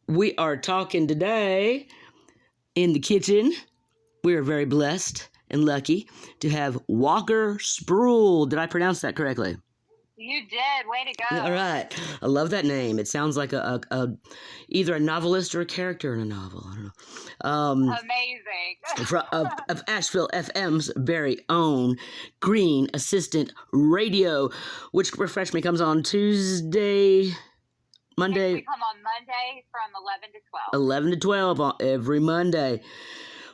We are talking today in the kitchen. We are very blessed and lucky to have Walker Spruill. Did I pronounce that correctly? You did. Way to go. All right. I love that name. It sounds like either a novelist or a character in a novel. I don't know. Amazing. Of Asheville FM's very own Green Assistant Radio, which, refresh me, comes on Monday. We come on Monday from 11 to 12. 11 to 12 on every Monday.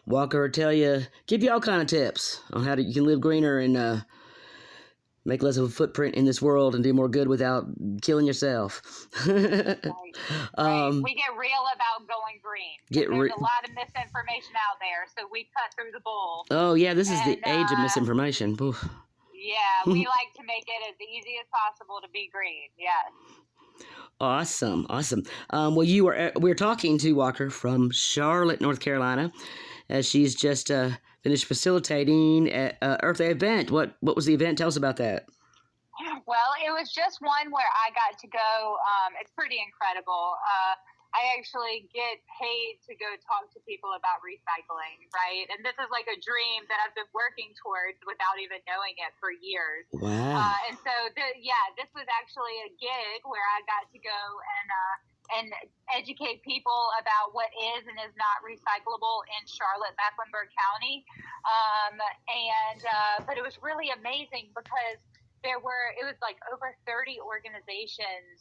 Walker will give you all kind of tips on how you can live greener and make less of a footprint in this world and do more good without killing yourself. Right. We get real about going green. There's a lot of misinformation out there, so we cut through the bull. Oh, yeah, this is the age of misinformation. Oof. Yeah, we like to make it as easy as possible to be green, yes. Awesome. Well, we're talking to Walker from Charlotte, North Carolina, as she's just finished facilitating at Earth Day event. What was the event? Tell us about that. Well, it was just one where I got to go. It's pretty incredible. I actually get paid to go talk to people about recycling, right? And this is like a dream that I've been working towards without even knowing it for years. Wow. And so, this was actually a gig where I got to go and educate people about what is and is not recyclable in Charlotte, Mecklenburg County. But it was really amazing because it was like over 30 organizations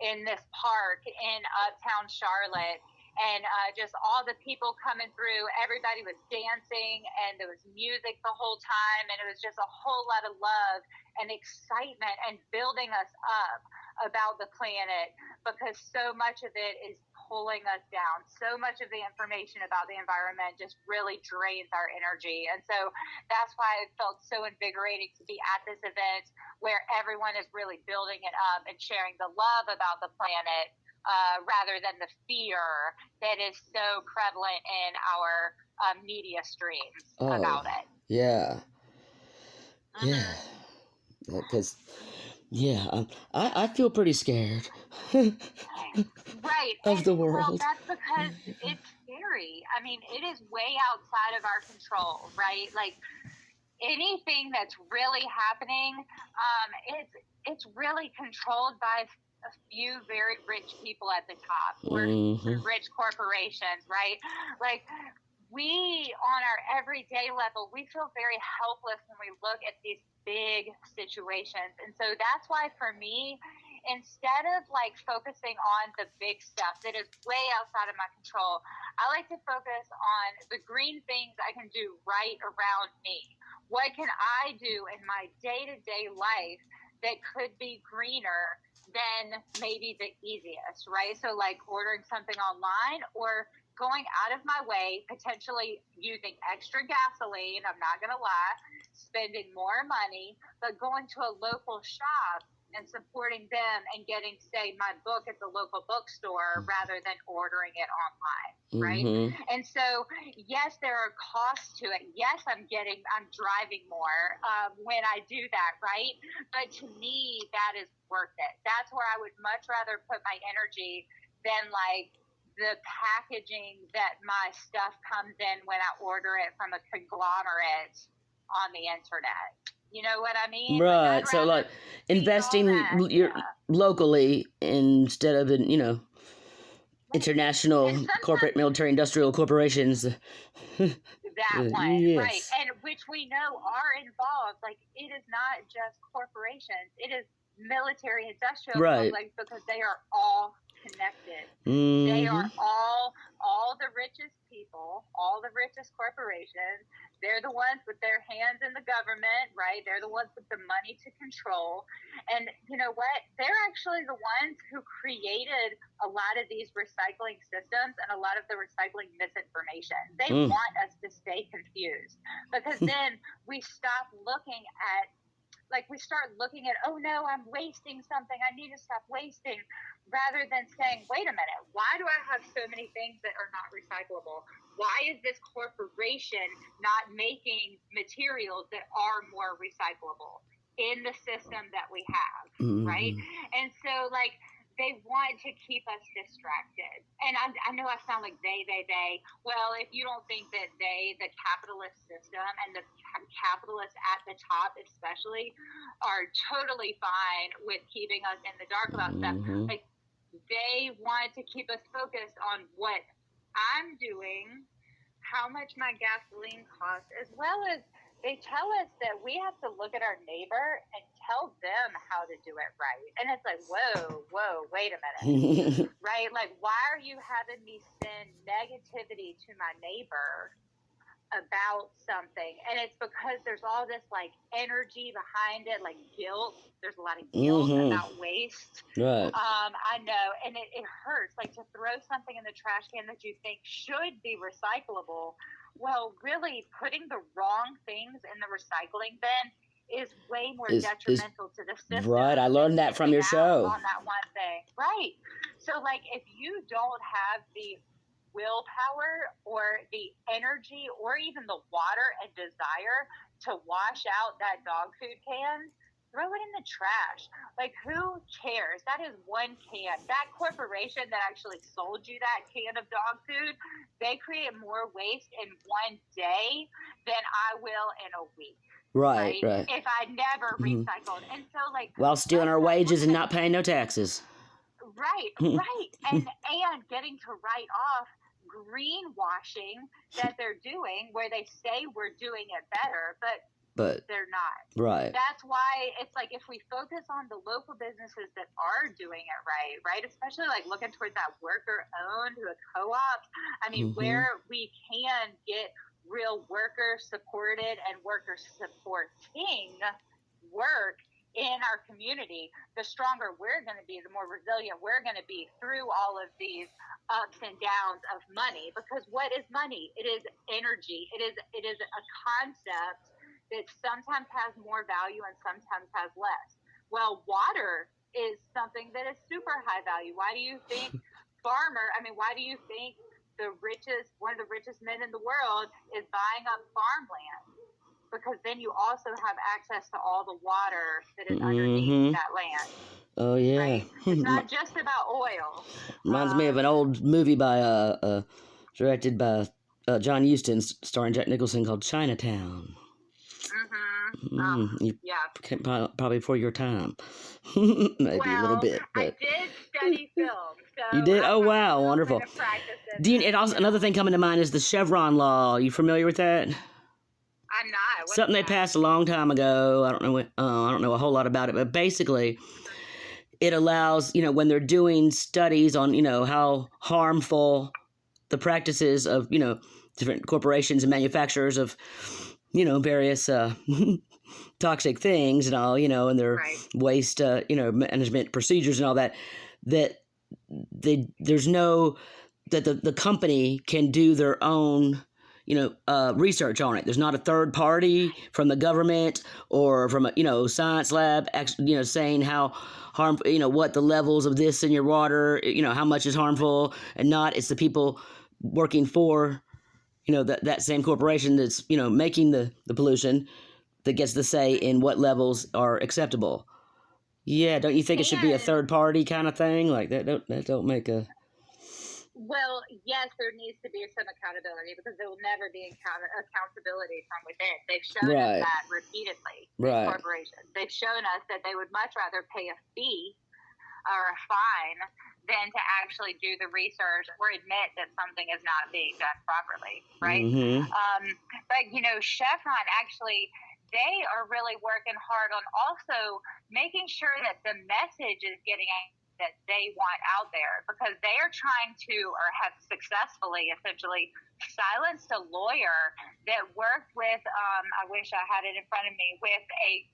in this park in uptown Charlotte, and just all the people coming through. Everybody was dancing, and there was music the whole time, and it was just a whole lot of love and excitement and building us up about the planet, because so much of it is pulling us down. So much of the information about the environment just really drains our energy. And so that's why it felt so invigorating to be at this event where everyone is really building it up and sharing the love about the planet, rather than the fear that is so prevalent in our media streams about it. Yeah. Yeah. Because, I feel pretty scared. Right. Of the world. Well, that's because it's scary. I mean, it is way outside of our control, right? Like, anything that's really happening, it's really controlled by a few very rich people at the top, or rich corporations, right? Like, we, on our everyday level, we feel very helpless when we look at these big situations. And so that's why, for me, instead of like focusing on the big stuff that is way outside of my control, I like to focus on the green things I can do right around me. What can I do in my day-to-day life that could be greener than maybe the easiest, right? So like ordering something online, or going out of my way, potentially using extra gasoline, I'm not going to lie, spending more money, but going to a local shop and supporting them and getting, say, my book at the local bookstore rather than ordering it online, right? And so, yes, there are costs to it. Yes, I'm driving more when I do that, right? But to me, that is worth it. That's where I would much rather put my energy than like the packaging that my stuff comes in when I order it from a conglomerate on the internet. You know what I mean? Right. So like investing locally instead of in, international corporate military industrial corporations. That one, yes. Right. And which we know are involved. Like, it is not just corporations. It is military industrial complex, because they are all connected. They are all the richest people, all the richest corporations. They're the ones with their hands in the government, right? They're the ones with the money to control. And you know what? They're actually the ones who created a lot of these recycling systems and a lot of the recycling misinformation. They want us to stay confused, because then we stop looking at, like, we start looking at, oh no, I'm wasting something, I need to stop wasting, rather than saying, wait a minute, why do I have so many things that are not recyclable? Why is this corporation not making materials that are more recyclable in the system that we have, right? And so, like, they want to keep us distracted. And I know I sound like they. Well, if you don't think that the capitalist system and the capitalists at the top especially, are totally fine with keeping us in the dark about stuff. Like, they want to keep us focused on what I'm doing, how much my gasoline costs, as well as they tell us that we have to look at our neighbor and tell them how to do it right. And it's like, whoa, wait a minute. Right? Like, why are you having me send negativity to my neighbor about something? And it's because there's all this, like, energy behind it, like guilt. There's a lot of guilt about waste. Right. I know. And it hurts, like, to throw something in the trash can that you think should be recyclable. Well, really, putting the wrong things in the recycling bin is way more detrimental to the system. Right, I learned that from your show. On that one thing. Right. So, like, if you don't have the willpower or the energy or even the water and desire to wash out that dog food can, throw it in the trash. Like, who cares? That is one can. That corporation that actually sold you that can of dog food, they create more waste in one day than I will in a week. Right. If I never recycled. And so, like, while stealing our wages and not paying no taxes. Right. And getting to write off greenwashing that they're doing, where they say we're doing it better, but they're not. Right. That's why it's like, if we focus on the local businesses that are doing it right, especially like looking towards that worker-owned, the co-ops, I mean, where we can get real worker-supported and worker-supporting work in our community, the stronger we're going to be, the more resilient we're going to be through all of these ups and downs of money. Because what is money? It is energy. It is a concept that sometimes has more value and sometimes has less. Well, water is something that is super high value. Why do you think why do you think one of the richest men in the world is buying up farmland? Because then you also have access to all the water that is underneath that land. Oh, yeah. Right? It's not just about oil. Reminds me of an old movie directed by John Huston, starring Jack Nicholson, called Chinatown. Probably before your time. Maybe a little bit. But I did study film. So you did? Oh, wow. Wonderful. Another thing coming to mind is the Chevron law. You familiar with that? I'm not. Something they passed a long time ago. I don't know a whole lot about it, but basically it allows, when they're doing studies on, how harmful the practices of, different corporations and manufacturers of, various toxic things and all, and their waste, management procedures and all that, that the company can do their own, research on it. There's not a third party from the government or from a, science lab, saying how harmful, what the levels of this in your water, how much is harmful and not. It's the people working for, that same corporation that's, making the pollution that gets the say in what levels are acceptable. Yeah, don't you think it should be a third party kind of thing? Like that don't make a... Well, yes, there needs to be some accountability, because there will never be accountability from within. They've shown us that repeatedly. Corporations. They've shown us that they would much rather pay a fee or a fine than to actually do the research or admit that something is not being done properly, right? But, Chevron actually, they are really working hard on also making sure that the message is getting out that they want out there, because they are trying to, or have successfully essentially silenced a lawyer that worked with, I wish I had it in front of me, with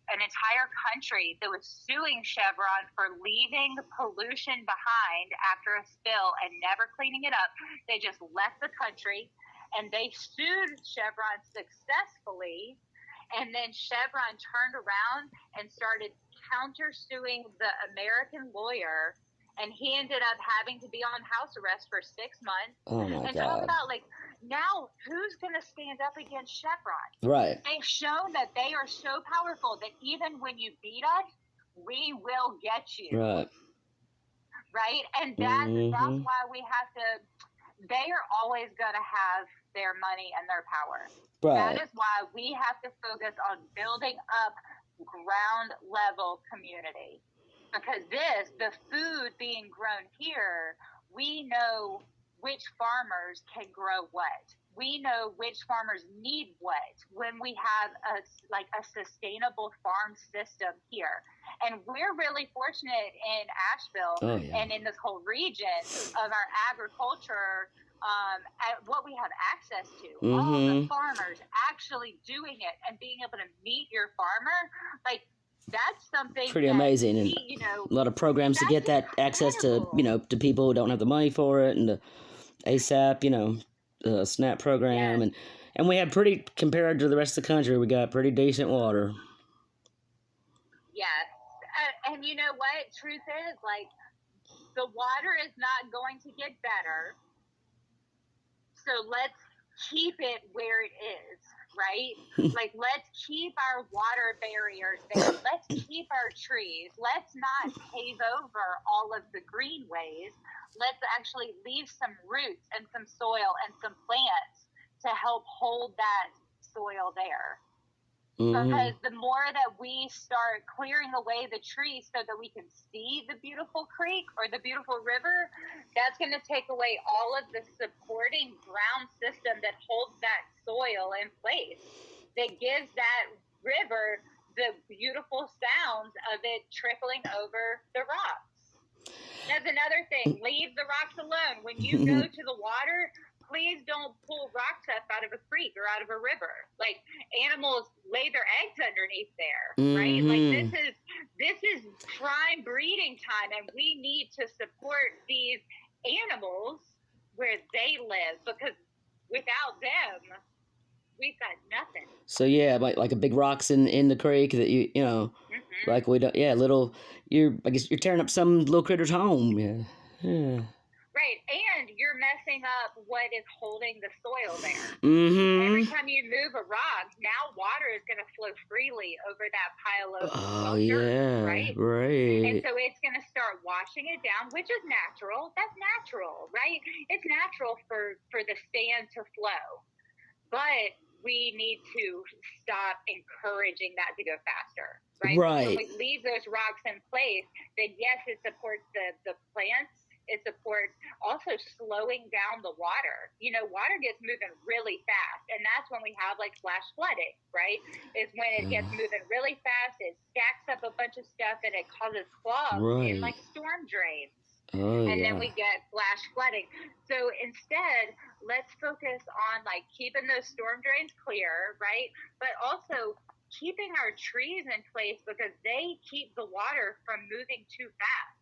an entire country that was suing Chevron for leaving pollution behind after a spill and never cleaning it up. They just left the country and they sued Chevron successfully. And then Chevron turned around and started countersuing the American lawyer, and he ended up having to be on house arrest for 6 months. Oh my God. Talk about, now who's going to stand up against Chevron? Right. They've shown that they are so powerful that even when you beat us, we will get you. Right. right? And that's why we have to. They are always going to have their money and their power. Right. That is why we have to focus on building up ground level community, because the food being grown here, we know which farmers can grow what. We know which farmers need what when we have a sustainable farm system here. And we're really fortunate in Asheville and in this whole region of our agriculture, at what we have access to. All the farmers actually doing it and being able to meet your farmer, like, that's something pretty amazing. And a lot of programs to get that access to, to people who don't have the money for it, and the ASAP, the SNAP program. Yes. And we have pretty, compared to the rest of the country, we got pretty decent water. Yes. And you know what? Truth is, like, the water is not going to get better. So let's keep it where it is, right? Like, let's keep our water barriers there. Let's keep our trees. Let's not pave over all of the greenways. Let's actually leave some roots and some soil and some plants to help hold that soil there. Because the more that we start clearing away the trees so that we can see the beautiful creek or the beautiful river, that's going to take away all of the supporting ground system that holds that soil in place, that gives that river the beautiful sounds of it trickling over the rocks. That's another thing. Leave the rocks alone. When you go to the water, please don't pull rocks up out of a creek or out of a river. Like, animals lay their eggs underneath there, right? Like, this is prime breeding time, and we need to support these animals where they live, because without them, we've got nothing. So yeah, like a big rocks in the creek that like we don't. Yeah, I guess you're tearing up some little critter's home. Yeah. Right, and you're messing up what is holding the soil there. Every time you move a rock, now water is going to flow freely over that pile of dirt, right? And so it's going to start washing it down, which is natural. That's natural, right? It's natural for the sand to flow. But we need to stop encouraging that to go faster, right? When we leave those rocks in place, then yes, it supports the plants. It supports also slowing down the water. Water gets moving really fast, and that's when we have like flash flooding, right? Is when it gets moving really fast, it stacks up a bunch of stuff, and it causes clogs in like storm drains. And then we get flash flooding. So instead, let's focus on like keeping those storm drains clear, right? But also keeping our trees in place, because they keep the water from moving too fast.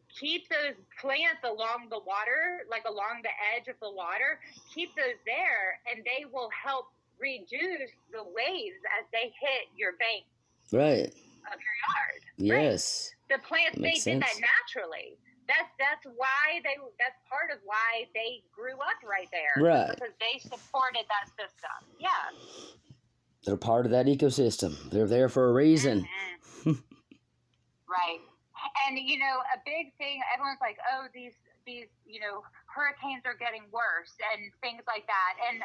Keep those plants along the water, like along the edge of the water. Keep those there, and they will help reduce the waves as they hit your banks of your yard. Yes. Right? The plants, they did that naturally. That's why that's part of why they grew up right there. Right. Because they supported that system. Yeah. They're part of that ecosystem. They're there for a reason. Right. And, a big thing, everyone's like, oh, these hurricanes are getting worse and things like that. And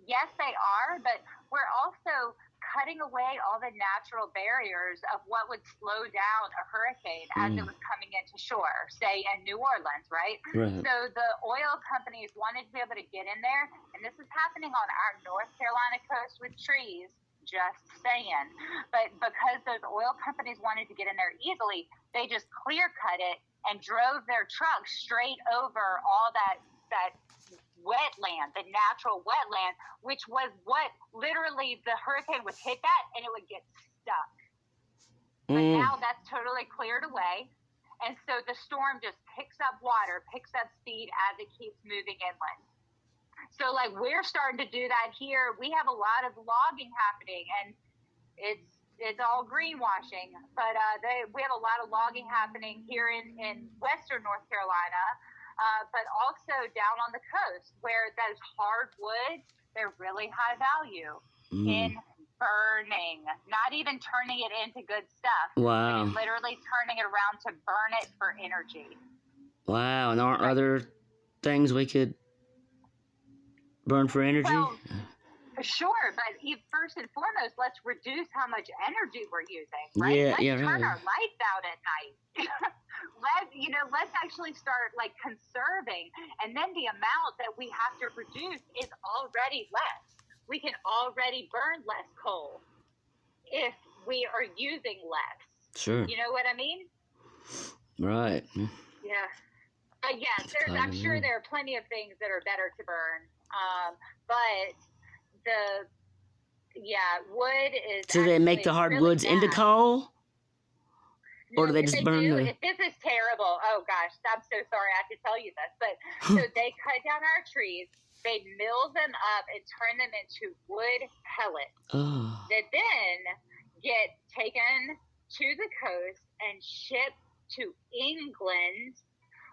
yes, they are, but we're also cutting away all the natural barriers of what would slow down a hurricane as it was coming into shore, say in New Orleans, right? So the oil companies wanted to be able to get in there, and this is happening on our North Carolina coast with trees. Just saying. But because those oil companies wanted to get in there easily, they just clear cut it and drove their trucks straight over all that wetland, the natural wetland, which was what literally the hurricane would hit that and it would get stuck. But now that's totally cleared away. And so the storm just picks up water, picks up speed as it keeps moving inland. So, like, we're starting to do that here. We have a lot of logging happening, and it's all greenwashing. But we have a lot of logging happening here in western North Carolina, but also down on the coast where those hardwoods, they're really high value in burning, not even turning it into good stuff. Wow. But literally turning it around to burn it for energy. Wow. And aren't other things we could burn for energy? Well, sure, but first and foremost, let's reduce how much energy we're using, right? Let's turn our lights out at night. Let's actually start like conserving, and then the amount that we have to produce is already less. We can already burn less coal if we are using less. Sure. You know what I mean? Right. Yeah. I'm sure there are plenty of things that are better to burn. But wood is. So they make the hardwoods really into coal? Or do they just burn the... This is terrible. Oh, gosh. I'm so sorry I have to tell you this. But so they cut down our trees. They mill them up and turn them into wood pellets that then get taken to the coast and shipped to England,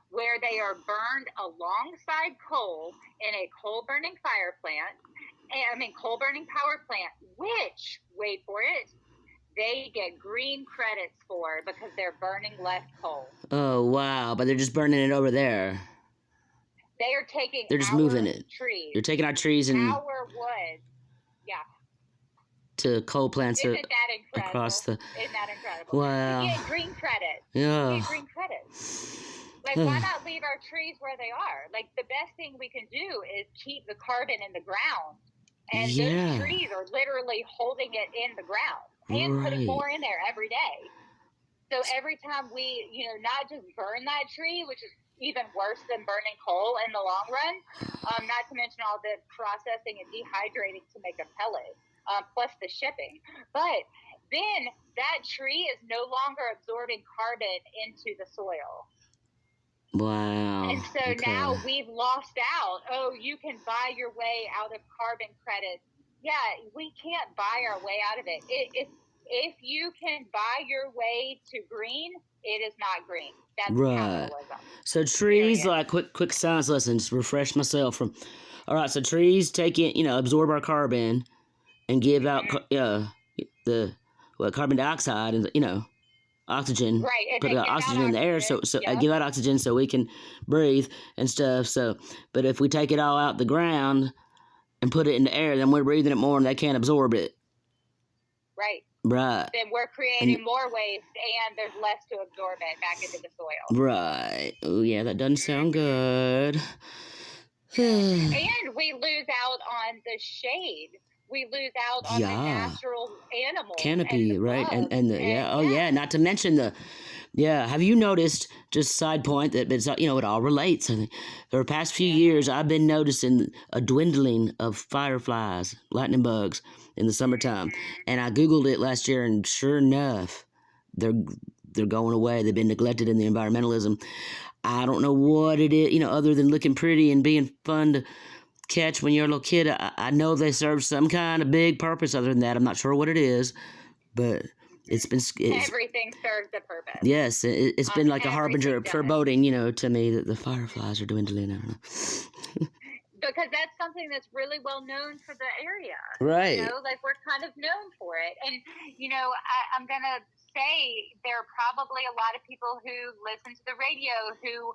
where they are burned alongside coal in a coal burning power plant, which, wait for it, they get green credits for because they're burning less coal. Oh, wow. But they're just burning it over there. They're just moving it. Trees. You're taking our trees and our wood. Yeah. To coal plants Isn't that incredible? Across the... Isn't that incredible? Wow. You get green credits. Yeah. You get green credits. Like, why not leave our trees where they are? Like, the best thing we can do is keep the carbon in the ground. And those trees are literally holding it in the ground and putting more in there every day. So every time we, not just burn that tree, which is even worse than burning coal in the long run, not to mention all the processing and dehydrating to make a pellet, plus the shipping. But then that tree is no longer absorbing carbon into the soil. Wow. And so now we've lost out. Oh, you can buy your way out of carbon credits. Yeah, we can't buy our way out of it. If you can buy your way to green, it is not green. That's capitalism. So trees, like quick science lessons, refresh myself from. All right, so trees take in, absorb our carbon, and give out the carbon dioxide and oxygen. Right. Put oxygen in the air, so give out oxygen so we can breathe and stuff. So, but if we take it all out the ground and put it in the air, then we're breathing it more, and they can't absorb it. Right. Right. Then we're creating more waste, and there's less to absorb it back into the soil. Right. Oh, yeah, that doesn't sound good. And we lose out on the shade. We lose out on the natural animals. Canopy, right? And the, not to mention have you noticed, just side point, that it's, it all relates. I think for the past few years, I've been noticing a dwindling of fireflies, lightning bugs, in the summertime. And I Googled it last year, and sure enough, they're going away. They've been neglected in the environmentalism. I don't know what it is, other than looking pretty and being fun to catch when you're a little kid. I know they serve some kind of big purpose. Other than that, I'm not sure what it is, but everything serves a purpose. Yes, it's been like a harbinger of foreboding, to me, that the fireflies are dwindling. I don't know. Because that's something that's really well known for the area. Right. We're kind of known for it. And, I'm going to say there are probably a lot of people who listen to the radio who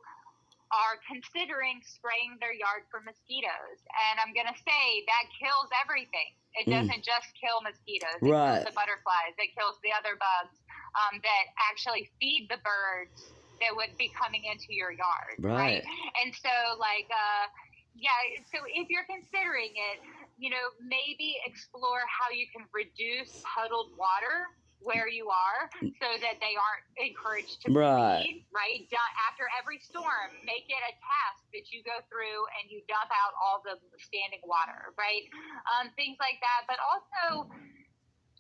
are considering spraying their yard for mosquitoes. And I'm going to say that kills everything. It doesn't just kill mosquitoes. It kills the butterflies. It kills the other bugs that actually feed the birds that would be coming into your yard. Right. And so, so if you're considering it, maybe explore how you can reduce puddled water where you are so that they aren't encouraged to bleed, right? After every storm, make it a task that you go through and you dump out all the standing water, right? Things like that. But also,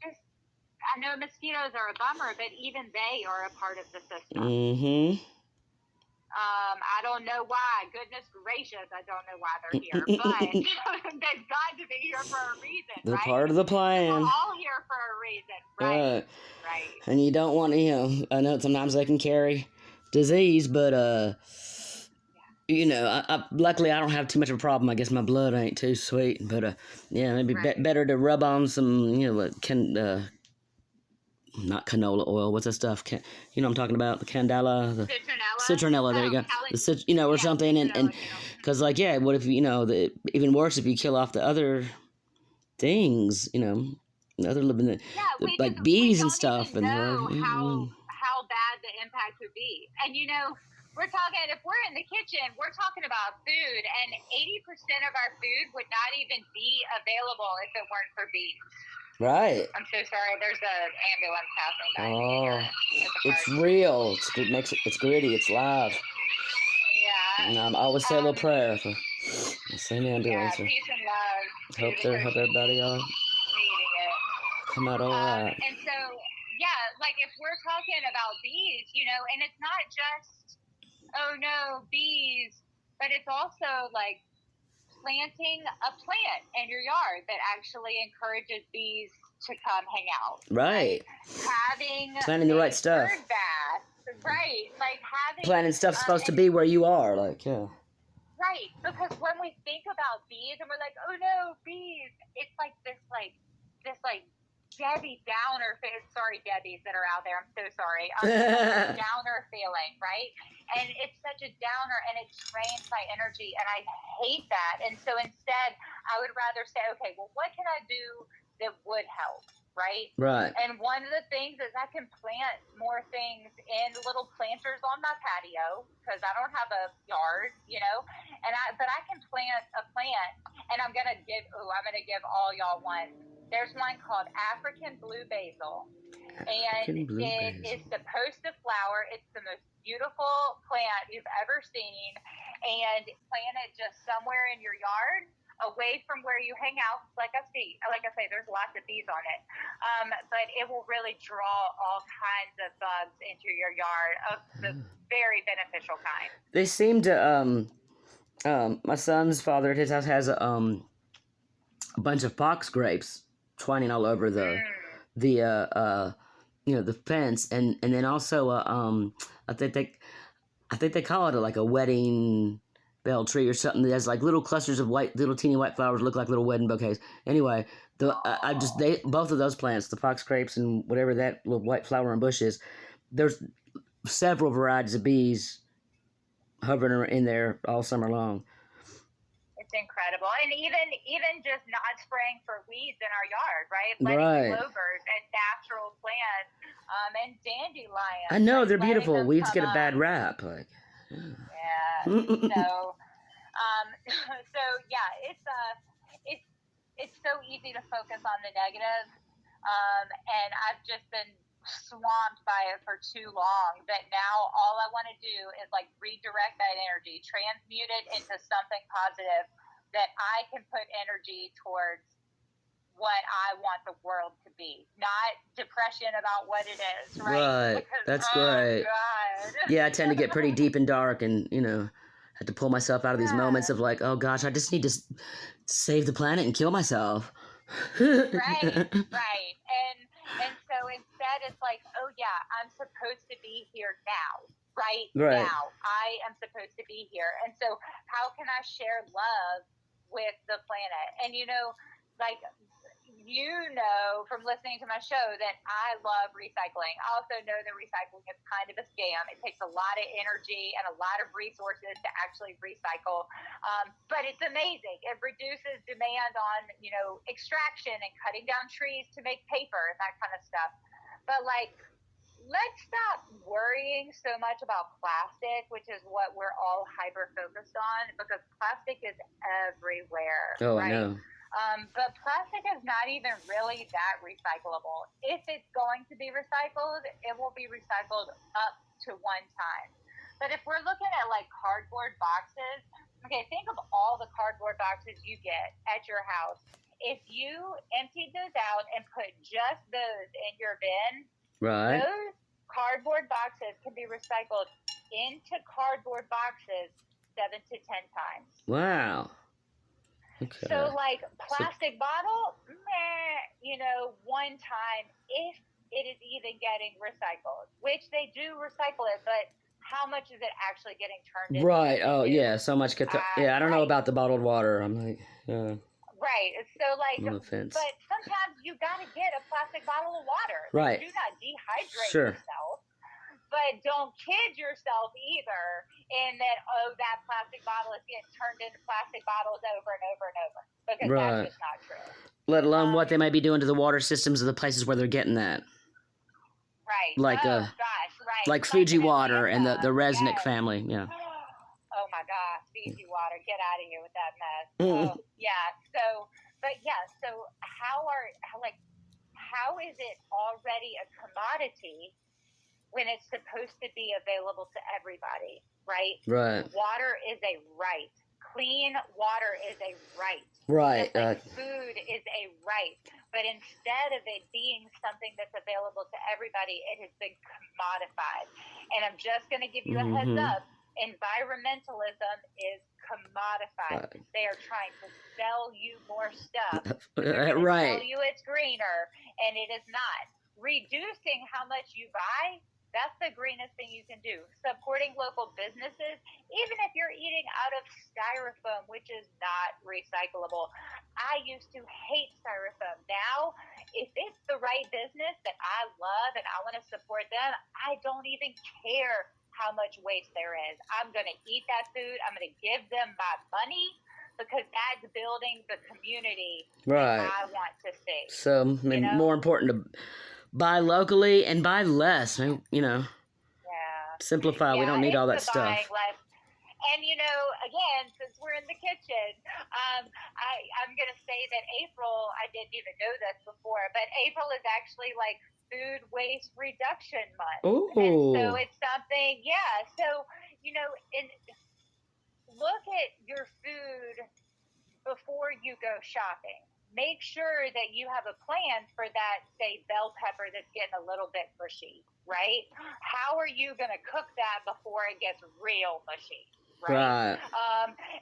I know mosquitoes are a bummer, but even they are a part of the system. Mm-hmm. I don't know why. Goodness gracious, I don't know why they're here. But they've got to be here for a reason, they're right? Part of the plan. We're all here for a reason, right? Right. And you don't want to, I know sometimes they can carry disease, but luckily I don't have too much of a problem. I guess my blood ain't too sweet, but yeah, maybe better to rub on some, not canola oil. What's that stuff? You know what I'm talking about? The candela, the citronella. There you go. Or something, and because what if even worse if you kill off the other things, the other living like bees and stuff, and know how bad the impact would be, and we're talking, if we're in the kitchen, we're talking about food, and 80% of our food would not even be available if it weren't for bees. Right. I'm so sorry. There's an ambulance passing by. It's real. It's gritty. It's live. Yeah. And I always say a little prayer for the same ambulance. Yeah, peace and love. Hope everybody needing it. Come out all right. And so, if we're talking about bees, and it's not just, oh no, bees, but it's also like planting a plant in your yard that actually encourages bees to come hang out. Right. Planting the right stuff. Bird bath. Right. Like planting stuff's supposed to be where you are, yeah. Right. Because when we think about bees and we're like, oh no, bees, it's like this Debbie Downer face. Sorry, Debbies that are out there. I'm so sorry. Downer feeling, right? And it's such a downer, and it drains my energy, and I hate that. And so instead, I would rather say, okay, well, what can I do that would help, right? Right. And one of the things is I can plant more things in little planters on my patio because I don't have a yard, but I can plant a plant, and I'm gonna give all y'all one. There's one called African blue basil, and it is supposed to flower. It's the most beautiful plant you've ever seen, and plant it just somewhere in your yard, away from where you hang out. Like I say, there's lots of bees on it, but it will really draw all kinds of bugs into your yard of the very beneficial kind. They seem to. My son's father at his house has a bunch of fox grapes twining all over the fence, and then also I think they call it like a wedding bell tree or something that has like little clusters of little teeny white flowers, look like little wedding bouquets. Anyway, both of those plants, the fox grapes and whatever that little white flowering bush is, there's several varieties of bees hovering in there all summer long. It's incredible. And even just not spraying for weeds in our yard, right? Letting clovers and natural plants and dandelions. I know, they're beautiful. Weeds get a bad rap. It's so easy to focus on the negative. And I've just been swamped by it for too long that now all I want to do is like redirect that energy, transmute it into something positive that I can put energy towards what I want the world to be, not depression about what it is, right? Right. That's great. God. Yeah, I tend to get pretty deep and dark, and have to pull myself out of these moments of like, oh gosh, I just need to save the planet and kill myself. Right. And so instead it's like, oh yeah, I'm supposed to be here now, right now. I am supposed to be here. And so how can I share love with the planet? And from listening to my show that I love recycling. I also know that recycling is kind of a scam. It takes a lot of energy and a lot of resources to actually recycle. But it's amazing. It reduces demand on, extraction and cutting down trees to make paper and that kind of stuff. But let's stop worrying so much about plastic, which is what we're all hyper-focused on, because plastic is everywhere. Oh, right? I know. But plastic is not even really that recyclable. If it's going to be recycled, it will be recycled up to one time. But if we're looking at cardboard boxes, okay, think of all the cardboard boxes you get at your house. If you emptied those out and put just those in your bin, right, those cardboard boxes can be recycled into cardboard boxes 7 to 10 times. Wow. Okay. So plastic bottle, one time, if it is even getting recycled, which they do recycle it, but how much is it actually getting turned into? Right. Oh, yeah. So much gets. Yeah, I don't know Right. about the bottled water. I'm like, Right. So, like, on the fence. but sometimes you got to get a plastic bottle of water. Right. Do not dehydrate Sure. yourself, but don't kid yourself either in that, that plastic bottle is getting turned into plastic bottles over and over and over, because Right. that's just not true. Let alone what they might be doing to the water systems of the places where they're getting that. Right. Like, gosh, right. like Fiji in Water and Atlanta. the Resnick Yes. family. Yeah. Oh my gosh, Fiji Water, get out of here with that mess. Mm. Oh, yeah. So, but yeah. So how is it already a commodity when it's supposed to be available to everybody? Right. Right. Water is a right. Clean water is a right. Right. Just like food is a right. But instead of it being something that's available to everybody, it has been commodified. And I'm just going to give you a heads up. Environmentalism is commodified. Right. They are trying to sell you more stuff. Right. Tell you it's greener, and it is not. Reducing how much you buy, that's the greenest thing you can do. Supporting local businesses, even if you're eating out of styrofoam, which is not recyclable. I used to hate styrofoam. Now, if it's the right business that I love and I want to support them, I don't even care how much waste there is. I'm going to eat that food. I'm going to give them my money, because that's building the community Right. that I want to see. So, more important to buy locally and buy less. You know. Yeah. Simplify. We don't need all that stuff. Less. And, again, since we're in the kitchen, I'm going to say that April, I didn't even know this before, but April is actually like Food Waste Reduction Month. Ooh. And so it's something, so, look at your food before you go shopping. Make sure that you have a plan for that, say, bell pepper that's getting a little bit mushy, right? How are you going to cook that before it gets real mushy? Right.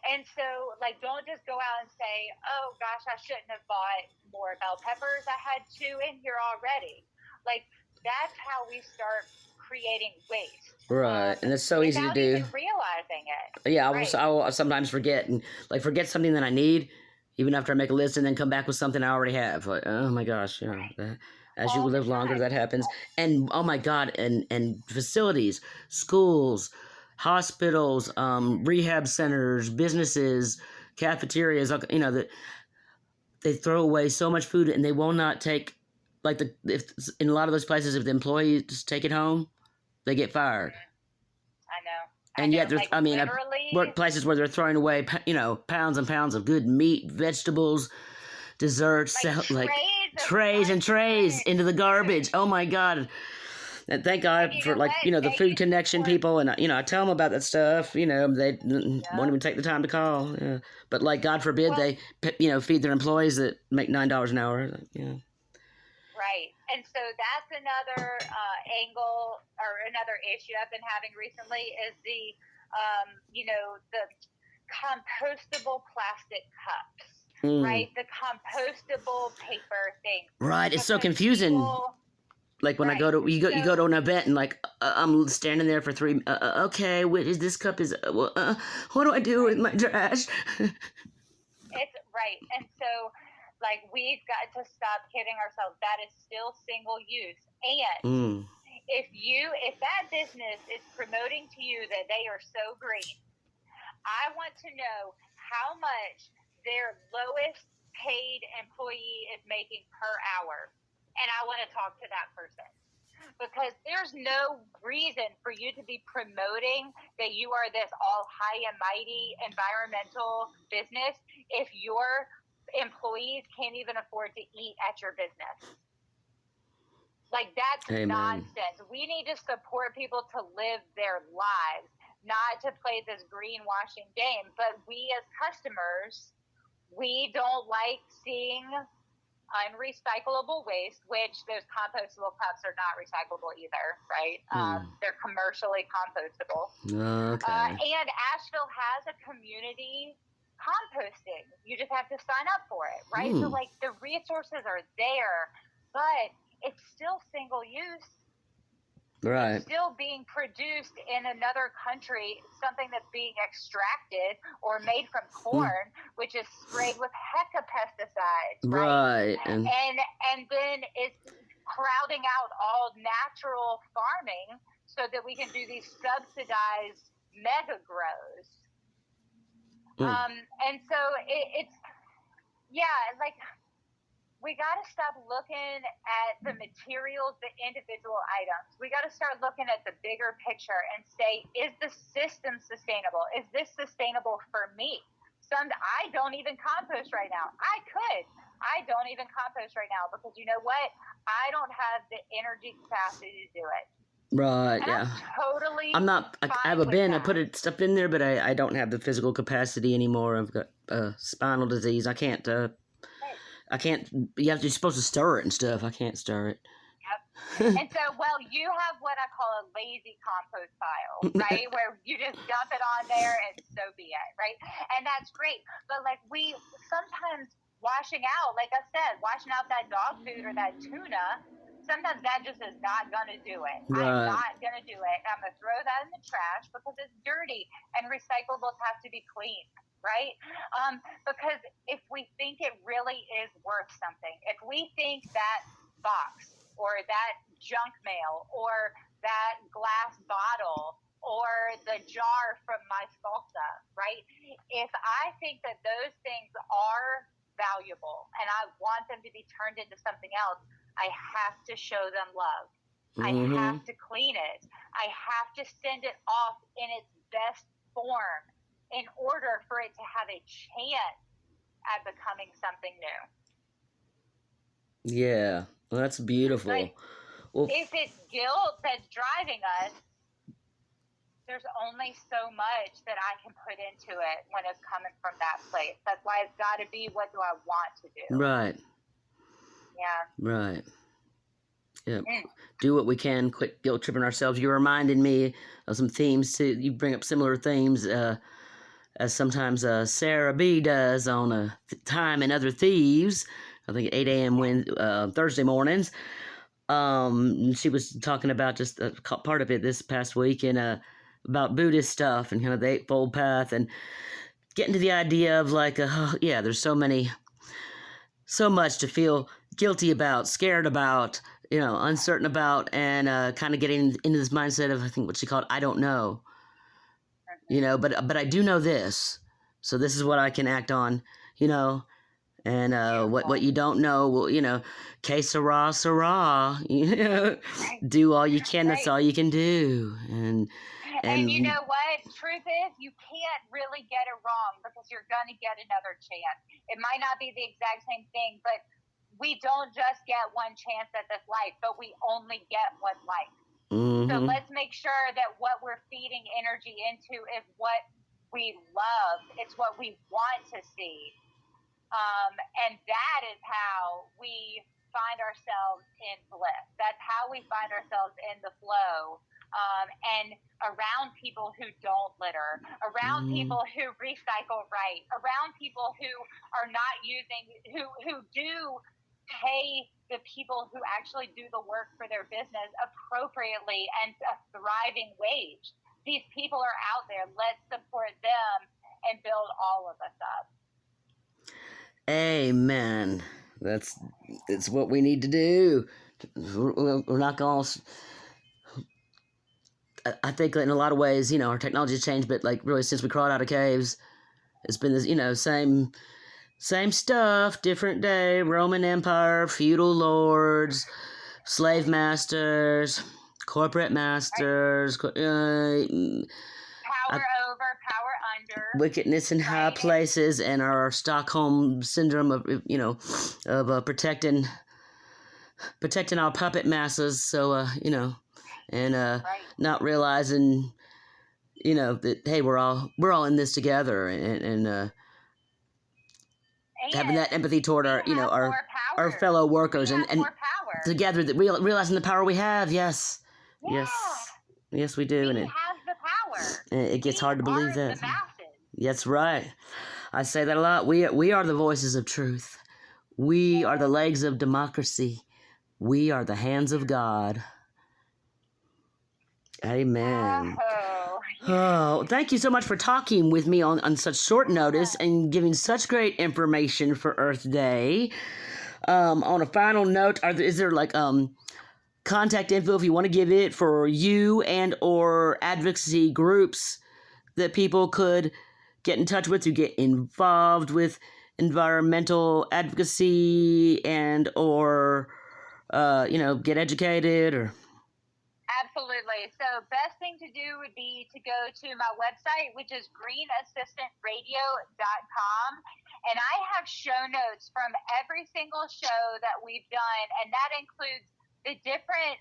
And so, don't just go out and say, oh, gosh, I shouldn't have bought more bell peppers. I had 2 in here already. That's how we start creating waste. Right. And it's so easy to do. Without even realizing it. Yeah, right. I'll sometimes forget and forget something that I need, even after I make a list, and then come back with something I already have. Like, oh my gosh, as you live longer, that happens. And oh my God, and facilities, schools, hospitals, rehab centers, businesses, cafeterias, that they throw away so much food, and they will not take, if in a lot of those places, if the employees take it home, they get fired. I know. And yet, there's, workplaces where they're throwing away, pounds and pounds of good meat, vegetables, desserts, trays and trays into the garbage. Oh my God. And thank God for the Food Connection people, and I tell them about that stuff. They won't even take the time to call. Yeah. But God forbid they feed their employees that make $9 an hour. Yeah. Right, and so that's another angle or another issue I've been having recently is the compostable plastic cups. Right, the compostable paper thing. Right, it's so confusing. When I go to you go to an event and I'm standing there for 3 okay, this cup is what do I do with my trash? It's right, and so we've got to stop kidding ourselves. That is still single use, and if that business is promoting to you that they are so green, I want to know how much their lowest paid employee is making per hour. And I want to talk to that person, because there's no reason for you to be promoting that you are this all high and mighty environmental business if your employees can't even afford to eat at your business. That's Amen. Nonsense. We need to support people to live their lives, not to play this greenwashing game. But we as customers, we don't like seeing unrecyclable waste, which those compostable cups are not recyclable either, right? They're commercially compostable. Okay. And Asheville has a community composting. You just have to sign up for it, right? So the resources are there, but it's still single use. Right. It's still being produced in another country, something that's being extracted or made from corn, which is sprayed with heck of pesticides, Right. And then it's crowding out all natural farming so that we can do these subsidized mega grows. And so it's like, we got to stop looking at the materials, the individual items. We got to start looking at the bigger picture and say, is the system sustainable? Is this sustainable for me? I don't even compost right now. I don't even compost right now because you know what? I don't have the energy capacity to do it. Right, and yeah. I'm not, I have a bin, I put stuff in there, but I don't have the physical capacity anymore. I've got spinal disease. I can't, you're supposed to stir it and stuff. I can't stir it. Yep. And so, you have what I call a lazy compost pile, right? Where you just dump it on there and so be it, right? And that's great. But we sometimes washing out, like I said, washing out that dog food or that tuna, sometimes that just is not going to do it. Right. I'm not going to do it. I'm going to throw that in the trash because it's dirty and recyclables have to be clean. Right? Because if we think it really is worth something, if we think that box or that junk mail or that glass bottle or the jar from my salsa, right? If I think that those things are valuable and I want them to be turned into something else, I have to show them love. I have to clean it. I have to send it off in its best form in order for it to have a chance at becoming something new. Yeah, well, that's beautiful. If it's guilt that's driving us, there's only so much that I can put into it when it's coming from that place. That's why it's got to be, what do I want to do? Right. Yeah. Right. Yeah. Do what we can. Quit guilt tripping ourselves. You reminded me of some themes too. You bring up similar themes as sometimes Sarah B does on Time and Other Thieves. I think at 8 a.m. Thursday mornings. She was talking about just part of it this past week and about Buddhist stuff and kind of the Eightfold Path and getting to the idea of there's so much to feel guilty about, scared about, uncertain about, and kind of getting into this mindset of, I think what she called, I don't know. But I do know this, so this is what I can act on, and what you don't know, well, que sera, sera, do all you can, that's all you can do, and you know what, truth is, you can't really get it wrong because you're going to get another chance. It might not be the exact same thing, but we don't just get one chance at this life, but we only get one life. So let's make sure that what we're feeding energy into is what we love. It's what we want to see. And that is how we find ourselves in bliss. That's how we find ourselves in the flow. And around people who don't litter, around people who recycle right, around people who are not who do pay the people who actually do the work for their business appropriately and a thriving wage. These people are out there. Let's support them and build all of us up. Amen. That's what we need to do. We're not going to... I think in a lot of ways, our technology has changed, but really since we crawled out of caves, it's been this, same stuff, different day, Roman Empire, feudal lords, slave masters, corporate masters, power over, power under, wickedness in high places, and our Stockholm syndrome of protecting our puppet masses. So and not realizing, that hey, we're all in this together, and having that empathy toward our fellow workers and together that realizing the power we have. Yes, we do. We have the power. And it gets hard to believe that. That's right. I say that a lot. We are the voices of truth. We are the legs of democracy. We are the hands of God. Amen. Oh, Oh, thank you so much for talking with me on such short notice and giving such great information for Earth Day. On a final note, is there like contact info if you want to give it for you and or advocacy groups that people could get in touch with to get involved with environmental advocacy and or get educated or absolutely. So best thing to do would be to go to my website, which is greenassistantradio.com. And I have show notes from every single show that we've done, and that includes the different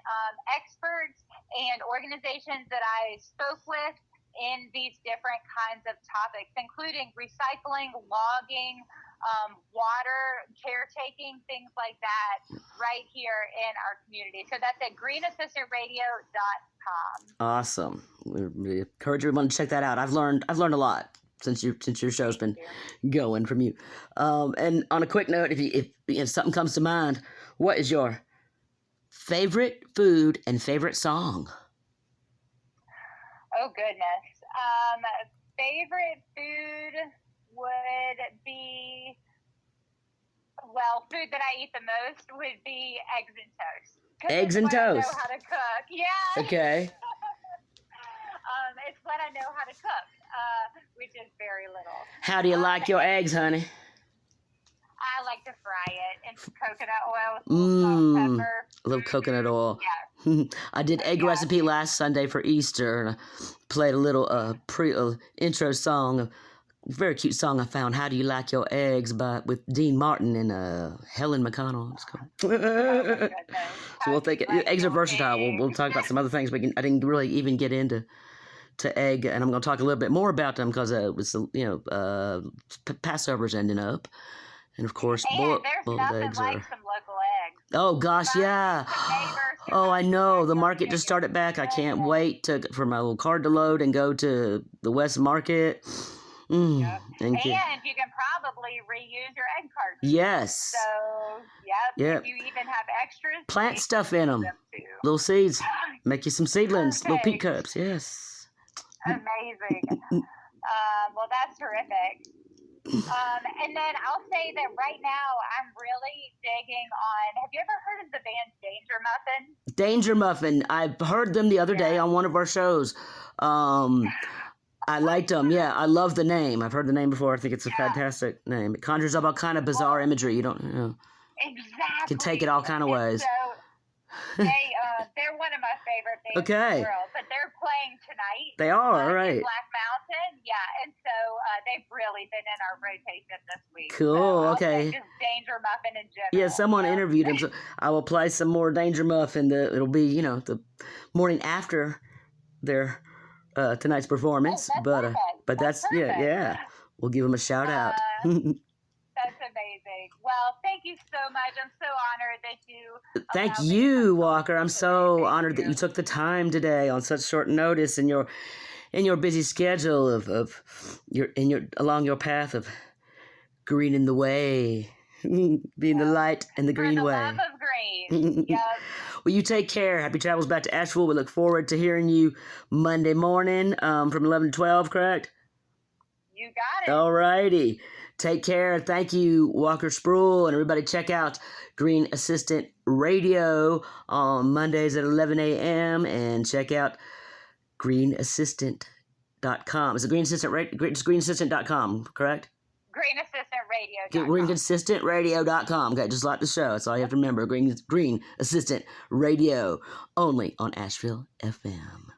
experts and organizations that I spoke with in these different kinds of topics, including recycling, logging, water, caretaking, things like that, right here in our community. So that's at greenassistantradio.com. Awesome. We encourage everyone to check that out. I've learned a lot since your show's been going from you. And on a quick note, if something comes to mind, what is your favorite food and favorite song? Oh, goodness. Favorite food would be, food that I eat the most would be eggs and toast. Eggs and toast. I know how to cook. Yeah. Okay. It's what I know how to cook, which is very little. How do you like your eggs, honey? I like to fry it in coconut oil with salt, pepper. I love coconut oil. Yeah. I did egg recipe last Sunday for Easter, and I played a little intro song, a very cute song I found, "How Do You Like Your Eggs" with Dean Martin and Helen McConnell. It's cool. So we'll think eggs are versatile. We'll talk about some other things, but I didn't really even get into egg, and I'm going to talk a little bit more about them because it was Passover's ending up. And of course, boiled eggs like are. Some local eggs. Oh gosh, yeah. Oh, I know. The market just started back. I can't wait for my little card to load and go to the West Market. And you can probably reuse your egg cartons. Yes. So, yep. If you even have extras, plant stuff in them. Little seeds. Make you some seedlings. Little peat cups. Yes. Amazing. Well, that's terrific. And then I'll say that right now I'm really digging on. Have you ever heard of the band Danger Muffin? Danger Muffin. I've heard them the other day on one of our shows. I liked them. Yeah, I love the name. I've heard the name before. I think it's a fantastic name. It conjures up all kind of bizarre imagery. You don't know. Exactly. Can take it all kind of ways. So they're one of my favorite bands in the world. But they're playing tonight. They are, all right. In Black Mountain, and so they've really been in our rotation this week. Cool, so okay. Just Danger Muffin in general. Yeah, someone interviewed him, so I will play some more Danger Muffin. It'll be, the morning after their tonight's performance. That's that's perfect. yeah. We'll give them a shout out. That's amazing. Well, thank you so much. I'm so honored that you. Thank you, Walker. I'm so honored that you took the time today on such short notice in your busy schedule along your path of greening the way, being the light and the green way. For the love of green. Yep. Well, you take care. Happy travels back to Asheville. We look forward to hearing you Monday morning from 11 to 12, correct? You got it. All righty. Take care. Thank you, Walker Spruill. And everybody check out Green Assistant Radio on Mondays at 11 a.m. And check out greenassistant.com. Is it greenassistant.com, correct? greenassistantradio.com. Okay, just like the show. That's all you have to remember. Green Assistant Radio, only on Asheville FM.